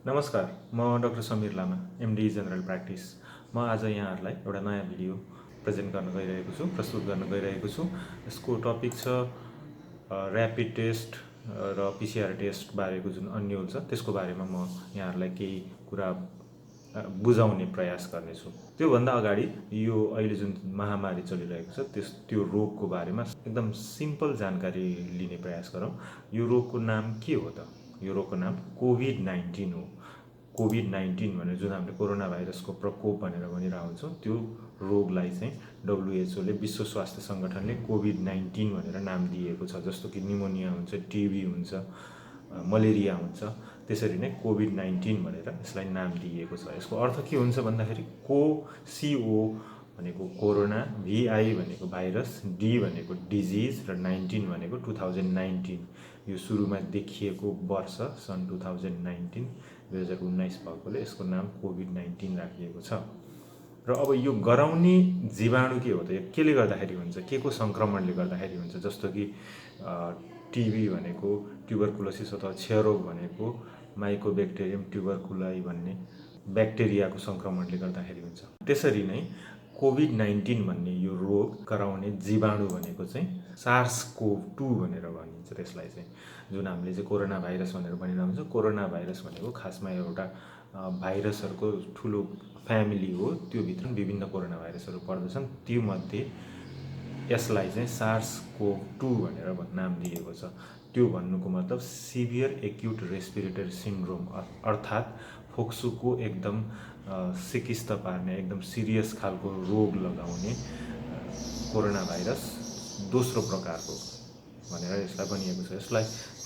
नमस्कार, म डाक्टर समीर लामा, MD general practice. म आज यहाँहरूलाई एउटा नयाँ भिडियो प्रेजेन्ट गर्न गइरहेको छु, प्रस्तुत गर्न गइरहेको छु। यसको टपिक छ ऱ्यापिड टेस्ट र पिसिआर टेस्ट बारेको जुन अन्यल छ त्यसको बारेमा म यहाँहरूलाई केही कुरा बुझाउने प्रयास गर्नेछु। त्योभन्दा अगाडि यो अहिले जुन महामारी चलिरहेको छ त्यो रोगको बारेमा एकदम सिम्पल जानकारी लिने प्रयास गरौँ। यो रोगको नाम के हो त? यो रोगको नाम कोभिड-19 हो। कोभिड-19 भनेर जुन हामीले कोरोना भाइरसको प्रकोप भनेर भनिरहेको हुन्छौँ, त्यो रोगलाई चाहिँ WHO ले, विश्व स्वास्थ्य सङ्गठनले कोभिड-19 भनेर नाम दिएको छ। जस्तो कि निमोनिया हुन्छ, टिबी हुन्छ, मलेरिया हुन्छ, त्यसरी नै कोभिड-19 भनेर यसलाई नाम दिएको छ। यसको अर्थ के हुन्छ भन्दाखेरि CO भनेको कोरोना, VI भनेको भाइरस, D भनेको डिजिज र 19 भनेको 2019। यो सुरुमा देखिएको वर्ष सन् 2019 भएकोले यसको नाम कोभिड-19 राखिएको छ। र अब यो गराउने जीवाणु के हो त? यो केले गर्दाखेरि हुन्छ? के को सङ्क्रमणले गर्दाखेरि हुन्छ? जस्तो कि टिबी भनेको ट्युबरकुलोसिस अथवा क्षयरोग भनेको माइकोबेक्टेरियम ट्युबरकुलाई भन्ने ब्याक्टेरियाको सङ्क्रमणले गर्दाखेरि हुन्छ। त्यसरी नै कोभिड-19 भन्ने यो रोग गराउने जीवाणु भनेको चाहिँ SARS-CoV-2 भनेर भनिन्छ। त्यसलाई चाहिँ जुन हामीले चाहिँ कोरोना भाइरस भनेर भनिरहन्छ, कोरोना भाइरस भनेको खासमा एउटा भाइरसहरूको ठुलो फ्यामिली हो। त्योभित्र विभिन्न कोरोना भाइरसहरू पर्दछन्। त्योमध्ये यसलाई चाहिँ SARS-CoV-2 भनेर नाम दिएको छ। त्यो भन्नुको मतलब सिभियर एक्युट रेस्पिरेटरी सिन्ड्रोम, अर्थात् फोक्सोको एकदम सिकिस्त पार्ने, एकदम सिरियस खालको रोग लगाउने कोरोना भाइरस दोस्रो प्रकारको भनेर यसलाई भनिएको छ। यसलाई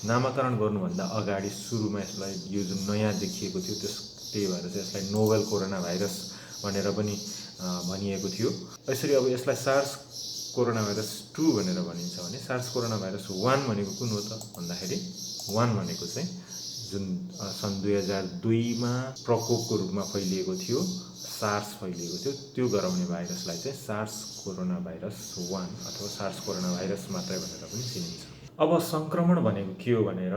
नामाकरण गर्नुभन्दा अगाडि सुरुमा यसलाई यो जुन नयाँ देखिएको थियो त्यही भएर चाहिँ यसलाई नोभेल कोरोना भाइरस भनेर पनि भनिएको थियो। यसरी अब यसलाई सार्स कोरोना भाइरस 2 भनेर भनिन्छ भने सार्स कोरोना भाइरस 1 भनेको कुन हो त भन्दाखेरि 1 भनेको चाहिँ जुन सन् 2002मा प्रकोपको रूपमा फैलिएको थियो, सार्स फैलिएको थियो, त्यो गराउने भाइरसलाई चाहिँ सार्स कोरोना भाइरस 1 अथवा सार्स कोरोना भाइरस मात्रै भनेर पनि चिनिन्छ। अब सङ्क्रमण भनेको के हो भनेर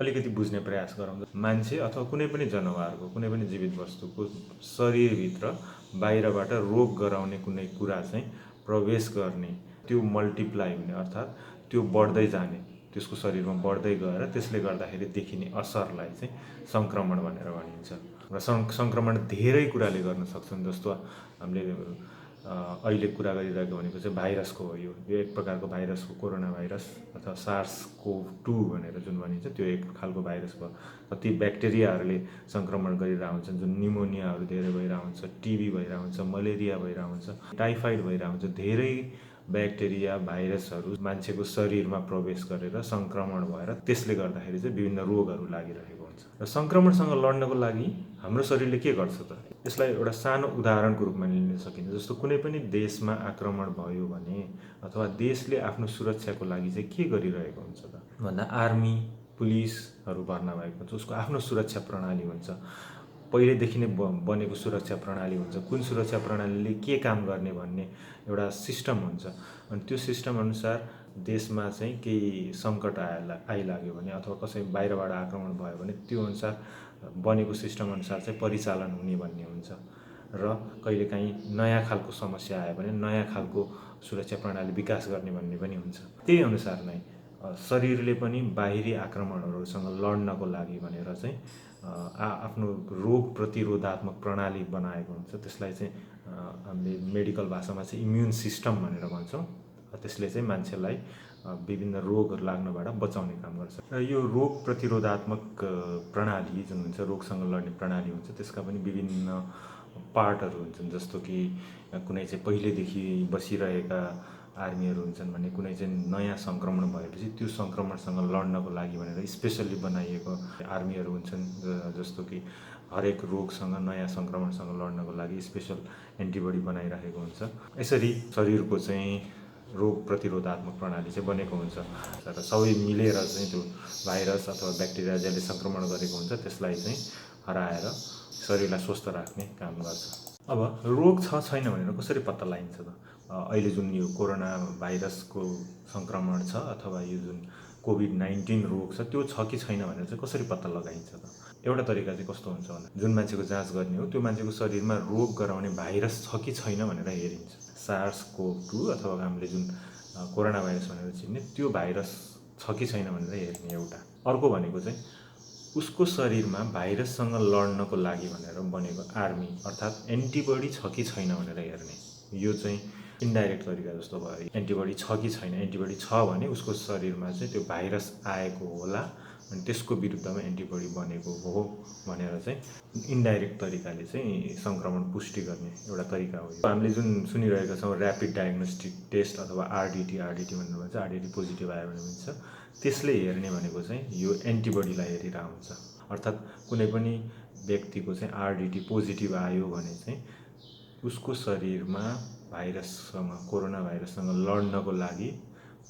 अलिकति बुझ्ने प्रयास गरौँ। मान्छे अथवा कुनै पनि जनावरको, कुनै पनि जीवित वस्तुको शरीरभित्र बाहिरबाट रोग गराउने कुनै कुरा चाहिँ प्रवेश गर्ने, त्यो मल्टिप्लाई हुने अर्थात् त्यो बढ्दै जाने, त्यसको शरीरमा बढ्दै गएर त्यसले गर्दाखेरि देखिने असरलाई चाहिँ सङ्क्रमण भनेर भनिन्छ। र सङ्क्रमण धेरै कुराले गर्न सक्छन्। जस्तो हामीले अहिले कुरा गरिरहेको भनेको चाहिँ भाइरसको हो। यो एक प्रकारको भाइरस हो, कोरोना भाइरस अथवा SARS-CoV-2 भनेर जुन भनिन्छ त्यो एक खालको भाइरस भयो। कति ब्याक्टेरियाहरूले सङ्क्रमण गरिरहेको हुन्छ, जुन निमोनियाहरू धेरै भइरहेको हुन्छ, टिबी भइरहेको हुन्छ, मलेरिया भइरहेको हुन्छ, टाइफाइड भइरहेको हुन्छ। धेरै ब्याक्टेरिया भाइरसहरू मान्छेको शरीरमा प्रवेश गरेर सङ्क्रमण भएर त्यसले गर्दाखेरि चाहिँ विभिन्न रोगहरू लागिरहेको हुन्छ। र सङ्क्रमणसँग लड्नको लागि हाम्रो शरीरले के गर्छ त? यसलाई एउटा सानो उदाहरणको रूपमा लिन सकिन्छ। जस्तो कुनै पनि देशमा आक्रमण भयो भने अथवा देशले आफ्नो सुरक्षाको लागि चाहिँ के गरिरहेको हुन्छ त भन्दा आर्मी, पुलिसहरू भर्ना भएको हुन्छ। उसको आफ्नो सुरक्षा प्रणाली हुन्छ, पहिलेदेखि नै बनेको सुरक्षा प्रणाली हुन्छ। कुन सुरक्षा प्रणालीले के काम गर्ने भन्ने एउटा सिस्टम हुन्छ। अनि त्यो सिस्टम अनुसार देशमा चाहिँ केही सङ्कट आइलाग्यो भने अथवा कसै बाहिरबाट आक्रमण भयो भने त्यो अनुसार बनेको सिस्टम अनुसार चाहिँ परिचालन हुने भन्ने हुन्छ। र कहिलेकाहीँ नयाँ खालको समस्या आयो भने नयाँ खालको सुरक्षा प्रणाली विकास गर्ने भन्ने पनि हुन्छ। त्यही अनुसार नै शरीरले पनि बाहिरी आक्रमणहरूसँग लड्नको लागि भनेर चाहिँ आफ्नो रोग प्रतिरोधात्मक प्रणाली बनाएको हुन्छ। त्यसलाई चाहिँ हामीले मेडिकल भाषामा चाहिँ इम्युन सिस्टम भनेर भन्छौँ। त्यसले चाहिँ मान्छेलाई विभिन्न रोगहरू लाग्नबाट बचाउने काम गर्छ। र यो रोग प्रतिरोधात्मक प्रणाली जुन हुन्छ, रोगसँग लड्ने प्रणाली हुन्छ, त्यसका पनि विभिन्न पार्टहरू हुन्छन्। जस्तो कि कुनै चाहिँ पहिलेदेखि बसिरहेका आर्मीहरू हुन्छन् भने कुनै चाहिँ नयाँ सङ्क्रमण भएपछि त्यो सङ्क्रमणसँग लड्नको लागि भनेर स्पेसल्ली बनाइएको आर्मीहरू हुन्छन्। जस्तो कि हरेक रोगसँग, नयाँ सङ्क्रमणसँग लड्नको लागि स्पेसल एन्टिबडी बनाइरहेको हुन्छ। यसरी शरीरको चाहिँ रोग प्रतिरोधात्मक प्रणाली चाहिँ बनेको हुन्छ र सबै मिलेर चाहिँ त्यो भाइरस अथवा ब्याक्टेरिया जसले सङ्क्रमण गरेको हुन्छ त्यसलाई चाहिँ हराएर शरीरलाई स्वस्थ राख्ने काम गर्छ। अब रोग छ छैन भनेर कसरी पत्ता लगाइन्छ त? अहिले जुन यो कोरोना भाइरसको सङ्क्रमण छ अथवा यो जुन कोभिड-19 रोग छ त्यो छ कि छैन भनेर चाहिँ कसरी पत्ता लगाइन्छ त? एउटा तरिका चाहिँ कस्तो हुन्छ भन्दा जुन मान्छेको जाँच गर्ने हो त्यो मान्छेको शरीरमा रोग गराउने भाइरस छ कि छैन भनेर हेरिन्छ। SARS-CoV-2 अथवा हामीले जुन कोरोना भाइरस भनेर चिन्ने त्यो भाइरस छ कि छैन भनेर हेर्ने एउटा। अर्को भनेको चाहिँ उसको शरीरमा भाइरससँग लड्नको लागि भनेर बनेको आर्मी अर्थात् एन्टिबडी छ कि छैन भनेर हेर्ने। यो चाहिँ इन्डाइरेक्ट तरिका जस्तो भयो। एन्टिबडी छ कि छैन, एन्टिबडी छ भने उसको शरीरमा चाहिँ त्यो भाइरस आएको होला अनि त्यसको विरुद्धमा एन्टिबडी बनेको हो भनेर चाहिँ इन्डाइरेक्ट तरिकाले चाहिँ सङ्क्रमण पुष्टि गर्ने एउटा तरिका हो। हामीले जुन सुनिरहेका छौँ ऱ्यापिड डायग्नोस्टिक टेस्ट अथवा आरडिटी भनेर भन्छ, आरडिटी पोजिटिभ आयो भने भन्छ, त्यसले हेर्ने भनेको चाहिँ यो एन्टिबडीलाई हेरिरहेको हुन्छ। अर्थात् कुनै पनि व्यक्तिको चाहिँ आरडिटी पोजिटिभ आयो भने चाहिँ उसको शरीरमा भाइरससँग कोरोना भाइरससँग लड्नको लागि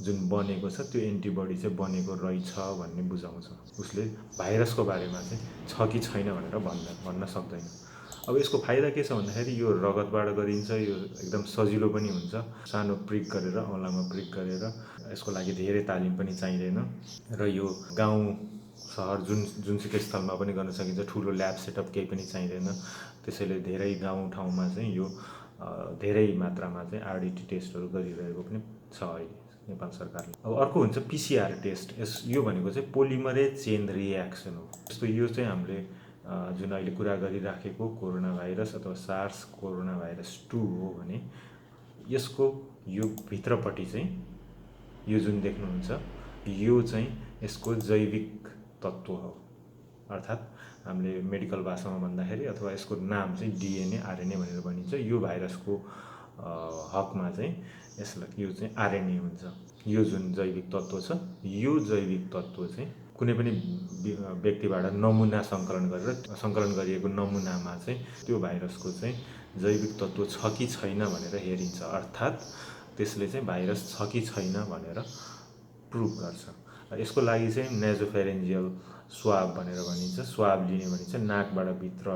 जुन बनेको छ त्यो एन्टिबडी चाहिँ बनेको रहेछ भन्ने बुझाउँछ। उसले भाइरसको बारेमा चाहिँ छ कि छैन भनेर भन्न सक्दैन। अब यसको फाइदा के छ भन्दाखेरि यो रगतबाट गरिन्छ, यो एकदम सजिलो पनि हुन्छ। सानो प्रिक गरेर औँलामा प्रिक गरेर यसको लागि धेरै तालिम पनि चाहिँदैन र यो गाउँ सहर जुनसुकै स्थलमा पनि गर्न सकिन्छ। ठुलो ल्याब सेटअप केही पनि चाहिँदैन। त्यसैले धेरै गाउँ ठाउँमा चाहिँ यो धेरै मात्रामा चाहिँ आरडिटी टेस्टहरू गरिरहेको पनि छ अहिले नेपाल सरकारले। अब अर्को हुन्छ पिसिआर टेस्ट। यो भनेको चाहिँ पोलिमरेज चेन रिएक्सन हो। जस्तो यो चाहिँ हामीले जुन अहिले कुरा गरिराखेको कोरोना भाइरस अथवा सार्स कोरोना भाइरस 2 हो भने यसको यो भित्रपट्टि चाहिँ यो जुन देख्नुहुन्छ यो चाहिँ यसको जैविक तत्त्व हो। अर्थात् हामीले मेडिकल भाषामा भन्दाखेरि अथवा यसको नाम चाहिँ डिएनए आरएनए भनेर भनिन्छ। यो भाइरसको हकमा चाहिँ यसलाई यो चाहिँ आरएनए हुन्छ। यो जुन जैविक तत्त्व छ यो जैविक तत्त्व चाहिँ कुनै पनि व्यक्तिबाट नमुना सङ्कलन गरिएको नमुनामा चाहिँ त्यो भाइरसको चाहिँ जैविक तत्त्व छ कि छैन भनेर हेरिन्छ। अर्थात् त्यसले चाहिँ भाइरस छ कि छैन भनेर प्रुभ गर्छ। यसको लागि चाहिँ नेजोफेरेन्जियल स्वाब भनेर भनिन्छ। स्वाब लिने भनिन्छ, नाकबाट भित्र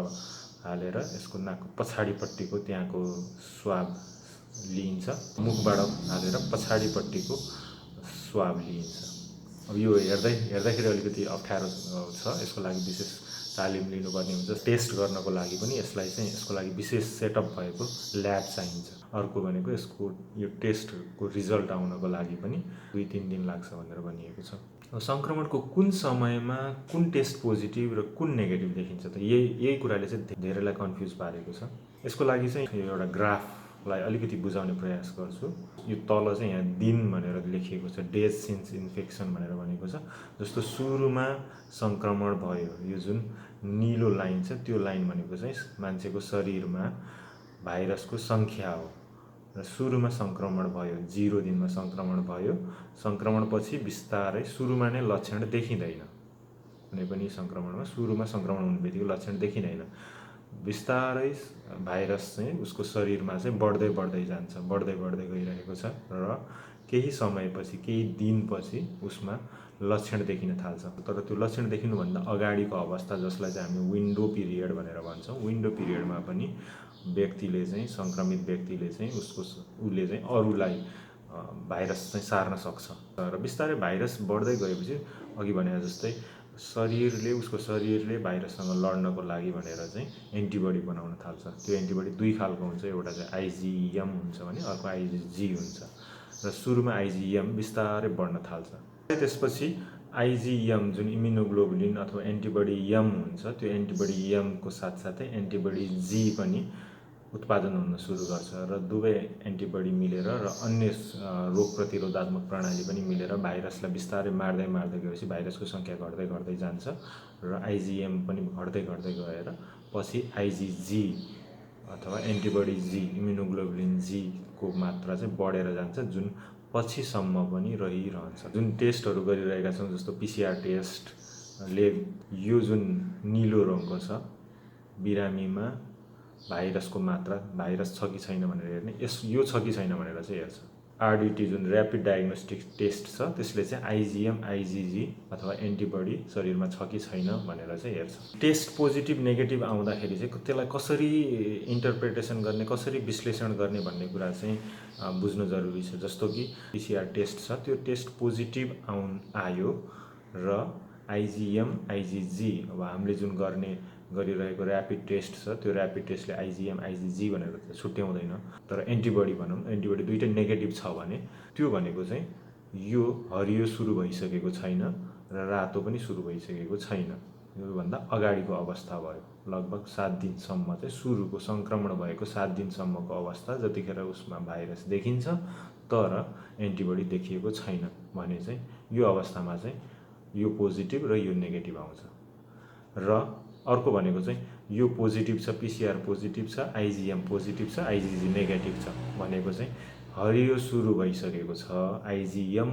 हालेर यसको नाकको पछाडिपट्टिको त्यहाँको स्वाब लिइन्छ, मुखबाट हालेर पछाडिपट्टिको स्वाब लिइन्छ। अब यो हेर्दाखेरि अलिकति अप्ठ्यारो छ। यसको लागि विशेष तालिम लिनुपर्ने हुन्छ। टेस्ट गर्नको लागि पनि यसको लागि विशेष सेटअप भएको ल्याब चाहिन्छ। अर्को भनेको यसको यो टेस्टको रिजल्ट आउनको लागि पनि 2-3 दिन लाग्छ भनेर भनिएको छ। सङ्क्रमणको कुन समयमा कुन टेस्ट पोजिटिभ र कुन नेगेटिभ देखिन्छ त यही कुराले चाहिँ धेरैलाई कन्फ्युज पारेको छ। यसको लागि चाहिँ यो एउटा ग्राफलाई अलिकति बुझाउने प्रयास गर्छु। यो तल चाहिँ यहाँ दिन भनेर लेखिएको छ, डेज सिन्स इन्फेक्सन भनेर भनेको छ। जस्तो सुरुमा सङ्क्रमण भयो, यो जुन निलो लाइन छ त्यो लाइन भनेको चाहिँ मान्छेको शरीरमा भाइरसको सङ्ख्या हो र सुरुमा सङ्क्रमण भयो, 0 दिनमा सङ्क्रमण भयो। सङ्क्रमणपछि बिस्तारै सुरुमा नै लक्षण देखिँदैन। कुनै पनि सङ्क्रमणमा सुरुमा सङ्क्रमण हुने बित्तिकै लक्षण देखिँदैन। बिस्तारै भाइरस चाहिँ उसको शरीरमा चाहिँ बढ्दै जान्छ, बढ्दै गइरहेको छ र केही समयपछि, केही दिनपछि उसमा लक्षण देखिन थाल्छ। तर त्यो लक्षण देखिनुभन्दा अगाडिको अवस्था जसलाई चाहिँ हामी विन्डो पिरियड भनेर भन्छौँ, विन्डो पिरियडमा पनि व्यक्तिले चाहिँ सङ्क्रमित व्यक्तिले चाहिँ उसले चाहिँ अरूलाई भाइरस चाहिँ सार्न सक्छ। र बिस्तारै भाइरस बढ्दै गएपछि अघि भने जस्तै उसको शरीरले भाइरससँग लड्नको लागि भनेर चाहिँ एन्टिबडी बनाउन थाल्छ। त्यो एन्टिबडी 2 खालको हुन्छ। एउटा चाहिँ आइजिएम हुन्छ भने अर्को आइजिजी हुन्छ र सुरुमा आइजिएम बिस्तारै बढ्न थाल्छ। त्यसपछि आइजिएम जुन इम्युनोग्लोबुलिन अथवा एन्टिबडी एम हुन्छ त्यो एन्टिबडी एमको साथसाथै एन्टिबडी जी पनि उत्पादन हुन सुरु गर्छ र दुवै एन्टिबडी मिलेर र अन्य रोग प्रतिरोधात्मक प्रणाली पनि मिलेर भाइरसलाई बिस्तारै मार्दै गएपछि भाइरसको सङ्ख्या घट्दै जान्छ र आइजिएम पनि घट्दै गएर पछि आइजिजी अथवा एन्टिबडी जी इम्युनोग्लोबुलिन जी को मात्रा चाहिँ बढेर जान्छ, जुन पछिसम्म पनि रहिरहन्छ। जुन टेस्टहरू गरिरहेका छौँ जस्तो पिसिआर टेस्टले यो जुन निलो रङको छ बिरामीमा भाइरसको मात्रा, भाइरस छ कि छैन भनेर हेर्ने, यो छ कि छैन भनेर चाहिँ हेर्छ। आरडिटी जुन ऱ्यापिड डायग्नोस्टिक टेस्ट छ त्यसले चाहिँ आइजिएम आइजिजी अथवा एन्टिबडी शरीरमा छ कि छैन भनेर चाहिँ हेर्छ। टेस्ट पोजिटिभ नेगेटिभ आउँदाखेरि चाहिँ त्यसलाई कसरी इन्टरप्रिटेसन गर्ने, कसरी विश्लेषण गर्ने भन्ने कुरा चाहिँ बुझ्नु जरुरी छ। जस्तो कि पिसिआर टेस्ट छ, त्यो टेस्ट पोजिटिभ आयो र आइजिएम आइजिजी अब हामीले जुन गरिरहेको ऱ्यापिड टेस्ट छ त्यो ऱ्यापिड टेस्टले आइजिएम आइजिजी भनेर त छुट्याउँदैन, तर एन्टिबडी भनौँ, एन्टिबडी दुइटै नेगेटिभ छ भने त्यो भनेको चाहिँ यो हरियो सुरु भइसकेको छैन र रातो पनि सुरु भइसकेको छैन, योभन्दा अगाडिको अवस्था भयो। लगभग 7 दिनसम्म चाहिँ सुरुको सङ्क्रमण भएको 7 दिनसम्मको अवस्था जतिखेर उसमा भाइरस देखिन्छ तर एन्टिबडी देखिएको छैन भने चाहिँ यो अवस्थामा चाहिँ यो पोजिटिभ र यो नेगेटिभ आउँछ। र अर्को भनेको चाहिँ यो पोजिटिभ छ, पिसिआर पोजिटिभ छ, आइजिएम पोजिटिभ छ, आइजिजी नेगेटिभ छ भनेको चाहिँ हरियो सुरु भइसकेको छ, आइजिएम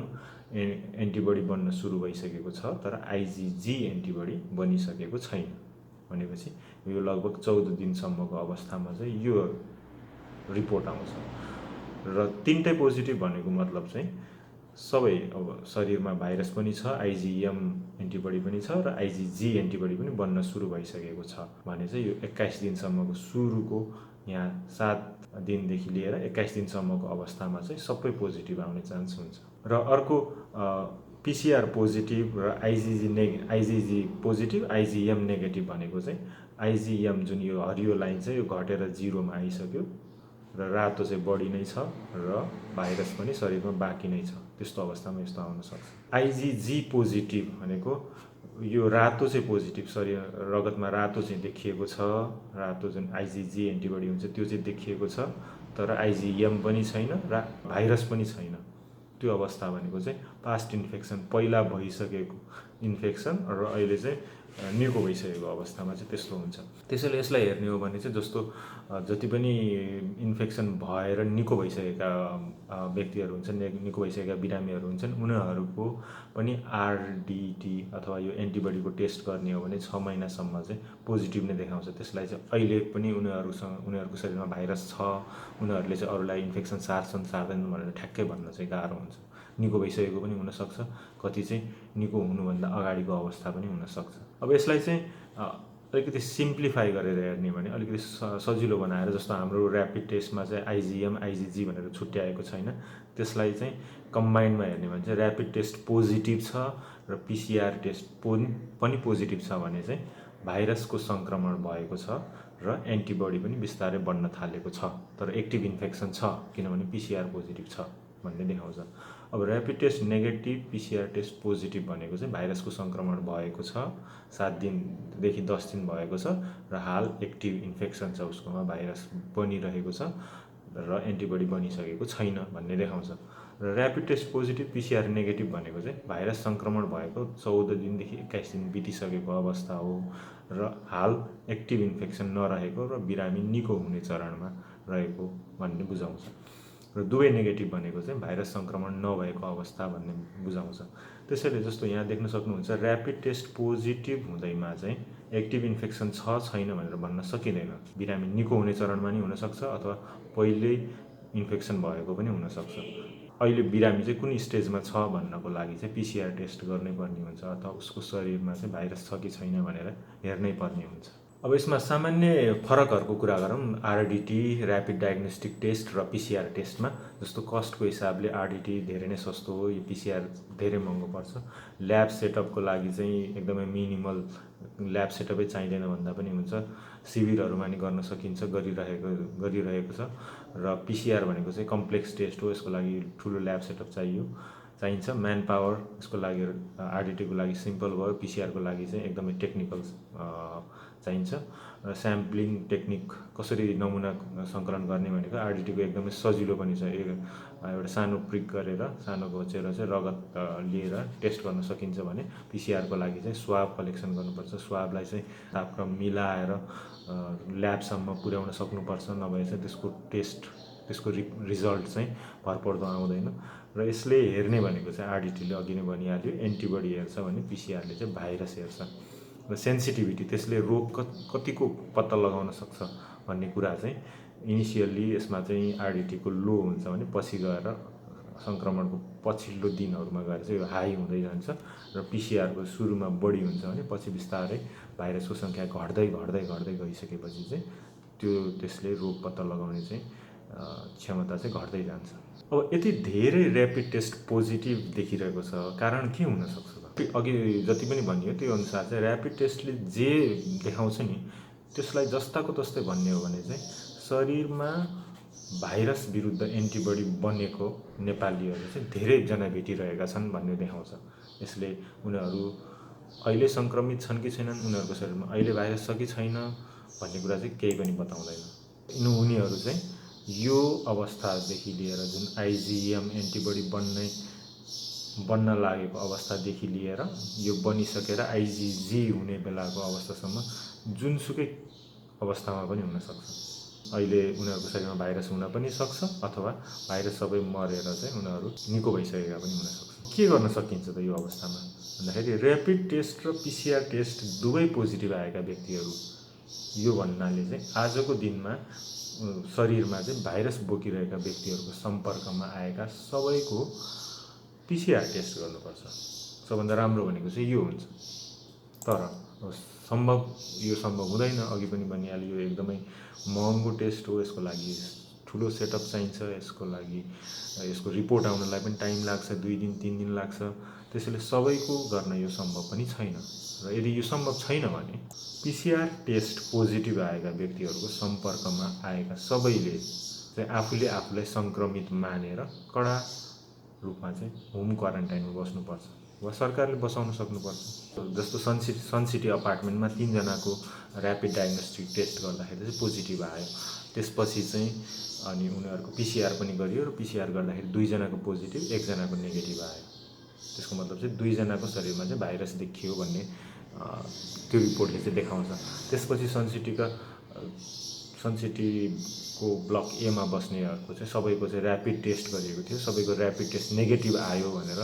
एन्टिबडी बन्न सुरु भइसकेको छ तर आइजिजी एन्टिबडी बनिसकेको छैन भनेपछि यो लगभग 14 दिनसम्मको अवस्थामा चाहिँ यो रिपोर्ट आउँछ। र तिनटै पोजिटिभ भनेको मतलब चाहिँ सबै अब शरीरमा भाइरस पनि छ, आइजिएम एन्टिबडी पनि छ र आइजिजी एन्टिबडी पनि बन्न सुरु भइसकेको छ भने चाहिँ यो 21 दिनसम्मको सुरुको यहाँ 7 दिनदेखि लिएर 21 दिनसम्मको अवस्थामा चाहिँ सबै पोजिटिभ आउने चान्स हुन्छ। र अर्को पिसिआर पोजिटिभ र आइजिजी पोजिटिभ, आइजिएम नेगेटिभ भनेको चाहिँ आइजिएम जुन यो हरियो लाइन चाहिँ यो घटेर 0 मा आइसक्यो र रातो चाहिँ बढी नै छ र भाइरस पनि शरीरमा बाँकी नै छ, त्यस्तो अवस्थामा यस्तो आउन सक्छ। आइजिजी पोजिटिभ भनेको यो रातो चाहिँ पोजिटिभ, शरीर रगतमा रातो चाहिँ देखिएको छ, रातो जुन आइजिजी एन्टिबडी हुन्छ त्यो चाहिँ देखिएको छ तर आइजिएम पनि छैन र भाइरस पनि छैन। त्यो अवस्था भनेको चाहिँ पास्ट इन्फेक्सन, पहिला भइसकेको इन्फेक्सन र अहिले चाहिँ निको भइसकेको अवस्थामा चाहिँ त्यस्तो हुन्छ। त्यसैले यसलाई हेर्ने हो भने चाहिँ जस्तो जति पनि इन्फेक्सन भएर निको भइसकेका व्यक्तिहरू हुन्छन्, निको भइसकेका बिरामीहरू हुन्छन्, उनीहरूको पनि आरडिटी अथवा यो एन्टिबडीको टेस्ट गर्ने हो भने 6 महिनासम्म चाहिँ पोजिटिभ नै देखाउँछ। त्यसलाई चाहिँ अहिले पनि उनीहरूको शरीरमा भाइरस छ, उनीहरूले चाहिँ अरूलाई इन्फेक्सन सार्छन् सार्दैनन् भनेर ठ्याक्कै भन्न चाहिँ गाह्रो हुन्छ। निको भइसकेको पनि हुनसक्छ, कति चाहिँ निको हुनुभन्दा अगाडिको अवस्था पनि हुनसक्छ। अब यसलाई चाहिँ अलिकति सिम्प्लिफाई गरेर हेर्ने भने अलिकति सजिलो बनाएर, जस्तो हाम्रो ऱ्यापिड टेस्टमा चाहिँ आइजिएम आइजिजी भनेर छुट्याएको छैन, त्यसलाई चाहिँ कम्बाइन्डमा हेर्ने भने चाहिँ ऱ्यापिड टेस्ट पोजिटिभ छ र पिसिआर टेस्ट पनि पोजिटिभ छ भने चाहिँ भाइरसको सङ्क्रमण भएको छ र एन्टिबडी पनि बिस्तारै बन्न थालेको छ तर एक्टिभ इन्फेक्सन छ किनभने पिसिआर पोजिटिभ छ भन्ने देखाउँछ। अब rapid test negative, PCR test positive भनेको चाहिँ भाइरसको सङ्क्रमण भएको छ, 7 दिनदेखि 10 दिन भएको छ र हाल एक्टिभ इन्फेक्सन छ, उसकोमा भाइरस बनिरहेको छ र एन्टिबडी बनिसकेको छैन भन्ने देखाउँछ। र rapid test positive, PCR negative भनेको चाहिँ भाइरस सङ्क्रमण भएको 14 दिनदेखि 21 दिन बितिसकेको अवस्था हो र हाल एक्टिभ इन्फेक्सन नरहेको र बिरामी निको हुने चरणमा रहेको भन्ने बुझाउँछ। र दुवै नेगेटिभ भनेको चाहिँ भाइरस सङ्क्रमण नभएको अवस्था भन्ने बुझाउँछ। त्यसैले जस्तो यहाँ देख्न सक्नुहुन्छ ऱ्यापिड टेस्ट पोजिटिभ हुँदैमा चाहिँ एक्टिभ इन्फेक्सन छ छैन भनेर भन्न सकिँदैन, बिरामी निको हुने चरणमा नि हुनसक्छ अथवा पहिल्यै इन्फेक्सन भएको पनि हुनसक्छ। अहिले बिरामी चाहिँ कुन स्टेजमा छ भन्नको लागि चाहिँ पिसिआर टेस्ट गर्नै पर्ने हुन्छ अथवा उसको शरीरमा चाहिँ भाइरस छ कि छैन भनेर हेर्नै पर्ने हुन्छ। अब यसमा सामान्य फरकहरूको कुरा गरौँ आरडिटी, ऱ्यापिड डायग्नोस्टिक टेस्ट र पिसिआर टेस्टमा। जस्तो कस्टको हिसाबले आरडिटी धेरै नै सस्तो हो, यो पिसिआर धेरै महँगो पर्छ। ल्याब सेटअपको लागि चाहिँ एकदमै मिनिमल ल्याब सेटअपै चाहिँदैन भन्दा पनि हुन्छ, शिविरहरूमा नि गर्न सकिन्छ, गरिरहेको छ। र पिसिआर भनेको चाहिँ कम्प्लेक्स टेस्ट हो, यसको लागि ठुलो ल्याब सेटअप चाहिन्छ, म्यान पावर। यसको लागि आरडिटीको लागि सिम्पल भयो, पिसिआरको लागि चाहिँ एकदमै टेक्निकल चाहिन्छ। र स्याम्पलिङ टेक्निक कसरी नमुना सङ्कलन गर्ने भनेको आरडिटीको एकदमै सजिलो पनि छ। एउटा सानो प्रिक गरेर, सानो घोचेर चाहिँ रगत लिएर टेस्ट गर्न सकिन्छ भने पिसिआरको लागि चाहिँ स्वाब कलेक्सन गर्नुपर्छ। स्वाबलाई चाहिँ तापक्रम मिलाएर ल्याबसम्म पुर्याउन सक्नुपर्छ, नभए चाहिँ त्यसको रिजल्ट चाहिँ भरपर्दो आउँदैन। र यसले हेर्ने भनेको चाहिँ आरडिटीले अघि नै भनिहाल्यो एन्टिबडी हेर्छ भने पिसिआरले चाहिँ भाइरस हेर्छ। र सेन्सिटिभिटी, त्यसले रोग कतिको पत्ता लगाउन सक्छ भन्ने कुरा चाहिँ इनिसियल्ली यसमा चाहिँ आरडिटीको लो हुन्छ भने पछि गएर सङ्क्रमणको पछिल्लो दिनहरूमा गएर चाहिँ यो हाई हुँदै जान्छ र पिसिआरको सुरुमा बढी हुन्छ भने पछि बिस्तारै भाइरसको सङ्ख्या घट्दै घट्दै घट्दै गइसकेपछि चाहिँ त्यसले रोग पत्ता लगाउने चाहिँ क्षमता चाहिँ घट्दै जान्छ। अब यति धेरै ऱ्यापिड टेस्ट पोजिटिभ देखिरहेको छ, कारण के हुनसक्छ त? अघि जति पनि भनियो त्यो अनुसार चाहिँ ऱ्यापिड टेस्टले जे देखाउँछ नि त्यसलाई जस्ताको तस्तै भन्ने हो भने चाहिँ शरीरमा भाइरस विरुद्ध एन्टिबडी बनेको नेपालीहरू चाहिँ धेरैजना भेटिरहेका छन् भन्ने देखाउँछ। यसले उनीहरू अहिले सङ्क्रमित छन् कि छैनन्, उनीहरूको शरीरमा अहिले भाइरस छ कि छैन भन्ने कुरा चाहिँ केही पनि बताउँदैन। उनीहरू चाहिँ यो अवस्थादेखि लिएर जुन आइजिएम एन्टिबडी बन्न लागेको अवस्थादेखि लिएर यो बनिसकेर आइजिजी हुने बेलाको अवस्थासम्म जुनसुकै अवस्थामा पनि हुनसक्छ। अहिले उनीहरूको शरीरमा भाइरस हुन पनि सक्छ अथवा भाइरस सबै मरेर चाहिँ उनीहरू निको भइसकेका पनि हुनसक्छ। के गर्न सकिन्छ त यो अवस्थामा भन्दाखेरि ऱ्यापिड टेस्ट र पिसिआर टेस्ट दुवै पोजिटिभ आएका व्यक्तिहरू, यो भन्नाले चाहिँ आजको दिनमा शरीरमा चाहिँ भाइरस बोकिरहेका व्यक्तिहरूको सम्पर्कमा आएका सबैको पिसिआर टेस्ट गर्नुपर्छ। सबभन्दा राम्रो भनेको चाहिँ यो हुन्छ। तर यो सम्भव हुँदैन। अघि पनि भनिहालेँ, यो एकदमै महँगो टेस्ट हो, यसको लागि ठुलो सेटअप चाहिन्छ, यसको लागि यसको रिपोर्ट आउनलाई पनि टाइम लाग्छ, 2 दिन 3 दिन लाग्छ। त्यसैले सबैको गर्न यो सम्भव पनि छैन। र यदि यो सम्भव छैन भने पिसिआर टेस्ट पोजिटिभ आएका व्यक्तिहरूको सम्पर्कमा आएका सबैले चाहिँ आफूलाई सङ्क्रमित मानेर कडा रूपमा चाहिँ होम क्वारेन्टाइनमा बस्नुपर्छ वा सरकारले बसाउन सक्नुपर्छ। जस्तो सन सिटी अपार्टमेन्टमा 3 जनाको ऱ्यापिड डायग्नोस्टिक टेस्ट गर्दाखेरि चाहिँ पोजिटिभ आयो। त्यसपछि चाहिँ अनि उनीहरूको पिसिआर पनि गरियो र पिसिआर गर्दाखेरि 2 जनाको पोजिटिभ 1 जनाको नेगेटिभ आयो। त्यसको मतलब चाहिँ 2 जनाको शरीरमा चाहिँ भाइरस देखियो भन्ने त्यो रिपोर्टले चाहिँ देखाउँछ। त्यसपछि सन सिटीको ब्लक एमा बस्नेहरूको चाहिँ सबैको चाहिँ ऱ्यापिड टेस्ट गरिएको थियो, सबैको ऱ्यापिड टेस्ट नेगेटिभ आयो भनेर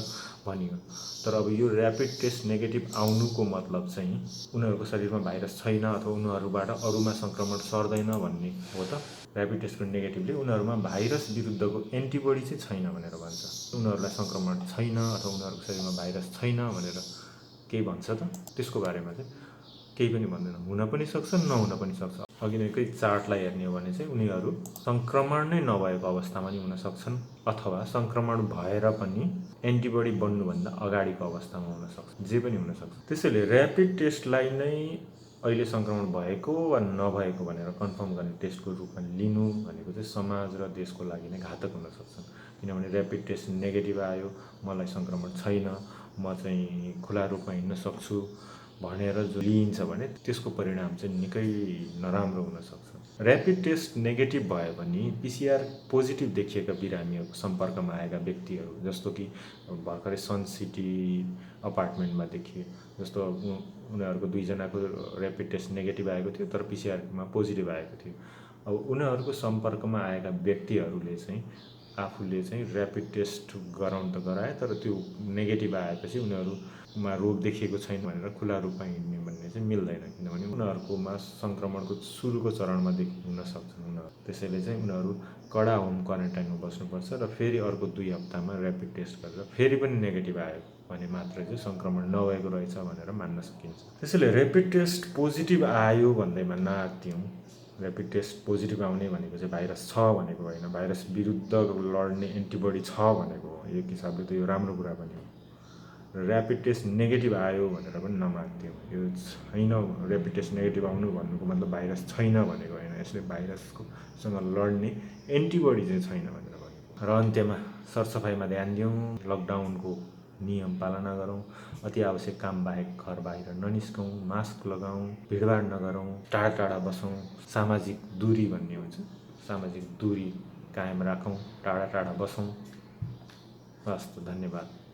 भनियो। तर अब यो ऱ्यापिड टेस्ट नेगेटिभ आउनुको मतलब चाहिँ उनीहरूको शरीरमा भाइरस छैन अथवा उनीहरूबाट अरूमा सङ्क्रमण सर्दैन भन्ने हो त? ऱ्यापिड टेस्टको नेगेटिभले उनीहरूमा भाइरस विरुद्धको एन्टिबडी चाहिँ छैन भनेर भन्छ। उनीहरूलाई सङ्क्रमण छैन अथवा उनीहरूको शरीरमा भाइरस छैन भनेर केही भन्छ त? त्यसको बारेमा चाहिँ केही पनि भन्दैन। हुन पनि सक्छ, नहुन पनि सक्छ। अघि नैकै चार्टलाई हेर्ने हो भने चाहिँ उनीहरू सङ्क्रमण नै नभएको अवस्थामा नि हुन सक्छन् अथवा सङ्क्रमण भएर पनि एन्टिबडी बन्नुभन्दा अगाडिको अवस्थामा हुन सक्छ, जे पनि हुन सक्छ। त्यसैले ऱ्यापिड टेस्टलाई नै अहिले सङ्क्रमण भएको वा नभएको भनेर कन्फर्म गर्ने टेस्टको रूपमा लिनु भनेको चाहिँ समाज र देशको लागि नै घातक हुन सक्छ। किनभने ऱ्यापिड टेस्ट नेगेटिभ आयो, मलाई सङ्क्रमण छैन, म चाहिँ खुला रूपमा हिँड्न सक्छु भनेर जो लिइन्छ भने त्यसको परिणाम चाहिँ निकै नराम्रो हुनसक्छ। ऱ्यापिड टेस्ट नेगेटिभ भयो भने पिसिआर पोजिटिभ देखिएका बिरामीहरूको सम्पर्कमा आएका व्यक्तिहरू, जस्तो कि भर्खरै सन सिटी अपार्टमेन्टमा देखियो, जस्तो उनीहरूको 2 जनाको ऱ्यापिड टेस्ट नेगेटिभ आएको थियो तर पिसिआरमा पोजिटिभ आएको थियो। अब उनीहरूको सम्पर्कमा आएका व्यक्तिहरूले चाहिँ आफूले चाहिँ ऱ्यापिड टेस्ट गराउन त गराए तर त्यो नेगेटिभ आएपछि उनीहरूमा रोग देखिएको छैन भनेर खुला रूपमा हिँड्ने भन्ने चाहिँ मिल्दैन। किनभने उनीहरूकोमा सङ्क्रमणको सुरुको चरणमा हुन सक्छन् उनीहरू। त्यसैले चाहिँ उनीहरू कडा होम क्वारेन्टाइनमा बस्नुपर्छ र फेरि अर्को 2 हप्तामा ऱ्यापिड टेस्ट गरेर फेरि पनि नेगेटिभ आयो भने मात्रै चाहिँ सङ्क्रमण नभएको रहेछ भनेर मान्न सकिन्छ। त्यसैले ऱ्यापिड टेस्ट पोजिटिभ आयो भन्दैमा नआत्तियौँ। ऱ्यापिड टेस्ट पोजिटिभ आउने भनेको चाहिँ भाइरस छ भनेको होइन, भाइरस विरुद्ध लड्ने एन्टिबडी छ भनेको हो। एक हिसाबले त यो राम्रो कुरा पनि हो। र ऱ्यापिड टेस्ट नेगेटिभ आयो भनेर पनि नमात्तियौँ। यो छैन, ऱ्यापिड टेस्ट नेगेटिभ आउनु भन्नुको मतलब भाइरस छैन भनेको होइन, यसले भाइरससँग लड्ने एन्टिबडी चाहिँ छैन भनेर भनेको। र अन्त्यमा सरसफाइमा ध्यान दिउँ, लकडाउनको नियम पालना गरौँ, अति आवश्यक काम बाहेक घर बाहिर ननिस्कौँ, मास्क लगाउँ, भिडभाड नगरौँ, टाढा टाढा बसौँ, सामाजिक दूरी भन्ने हुन्छ, सामाजिक दूरी कायम राखौँ, टाढा टाढा बसौँ। हस् त, धन्यवाद।